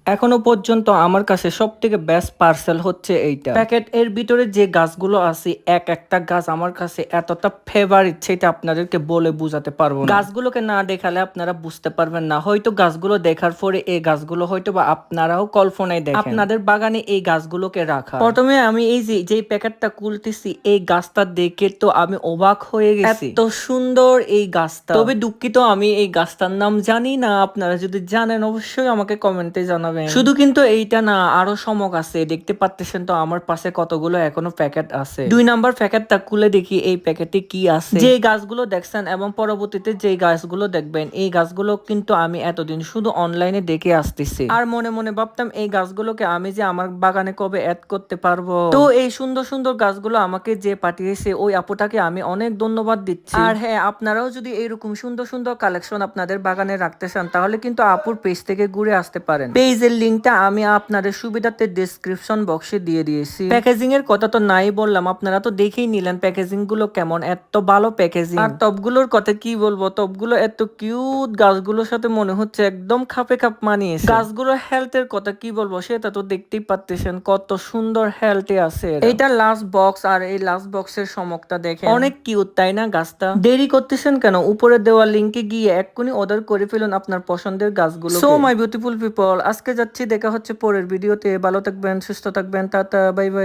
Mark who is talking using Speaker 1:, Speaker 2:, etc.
Speaker 1: এখনো পর্যন্ত আমার কাছে সবথেকে বেস্ট পার্সেল হচ্ছে এইটা। প্যাকেট এর ভিতরে যে গাছগুলো আছে, এক একটা গাছ আমার কাছে এতটা ফেভারিট, সেটা আপনাদেরকে বলে বোঝাতে পারবো না। গাছগুলোকে না দেখালে আপনারা বুঝতে পারবেন না। হয়তো গাছগুলো দেখার পরে এই গাছগুলো হয়তো বা আপনারাও কল্পনায় দেখেন আপনাদের বাগানে এই গাছগুলোকে রাখা। প্রথমে আমি এই যে প্যাকেটটা খুলতেছি, এই গাছটা দেখে তো আমি অবাক হয়ে গেছি। এত সুন্দর এই গাছটা। তবে দুঃখিত, আমি এই গাছটার নাম জানি না। আপনারা যদি জানেন অবশ্যই আমাকে কমেন্টে জানাবেন। শুধু কিন্তু এইটা না, আরো সমক আছে। দেখতে পাচ্ছেন তো আমার পাশে কতগুলো এখনো প্যাকেট আছে। 2 নাম্বার প্যাকেটটা খুলে দেখি এই প্যাকেটে কি আছে। যে গাছগুলো দেখছেন এবং পরবর্তীতে যে গাছগুলো দেখবেন, এই গাছগুলো কিন্তু আমি এতদিন শুধু অনলাইনে দেখে আসতেছি। আর মনে মনে ভাবতাম এই গাছগুলোকে আমি যে আমার বাগানে কবে অ্যাড করতে পারবো। তো এই সুন্দর সুন্দর গাছগুলো আমাকে যে পাঠিয়েছে, ওই আপুটাকে আমি অনেক ধন্যবাদ দিচ্ছি। আর হ্যাঁ, আপনারাও যদি এরকম সুন্দর সুন্দর কালেকশন আপনাদের বাগানে রাখতে চান, তাহলে কিন্তু আপুর পেজ থেকে ঘুরে আসতে পারেন। পেজের লিঙ্কটা আমি আপনাদের সুবিধার্থে ডেসক্রিপশন বক্সে দিয়ে দিয়েছি। প্যাকেজিং এর কথা তো নাই বললাম, আপনারা তো দেখেই নিলেন প্যাকেজিং গুলো কেমন, এত ভালো প্যাকেজিং। আর টবগুলোর কথা কি বলবো, টবগুলো এত কিউট, গাছগুলোর সাথে মনে হচ্ছে একদম খাপে খাপ মানিয়েছে। গাছগুলোর হেলথের কথা কি বলবো, সেটা তো দেখতেই পাচ্ছেন কত সুন্দর হেলথে আছে। এইটা লাস্ট বক্স, আর এই লাস্ট বক্সের চমকটা দেখেন, অনেক কিউট তাই না গাছটা। দেরি করতেছেন কেন, উপরে দেওয়া লিঙ্কে গিয়ে এক্ষুনি অর্ডার করে ফেলুন আপনার পছন্দের গাছগুলো। সো মাই বিউটিফুল পিপল, আজকে যাচ্ছি, দেখা হচ্ছে পরের ভিডিওতে। ভালো থাকবেন, সুস্থ থাকবেন, টাটা, বাই বাই।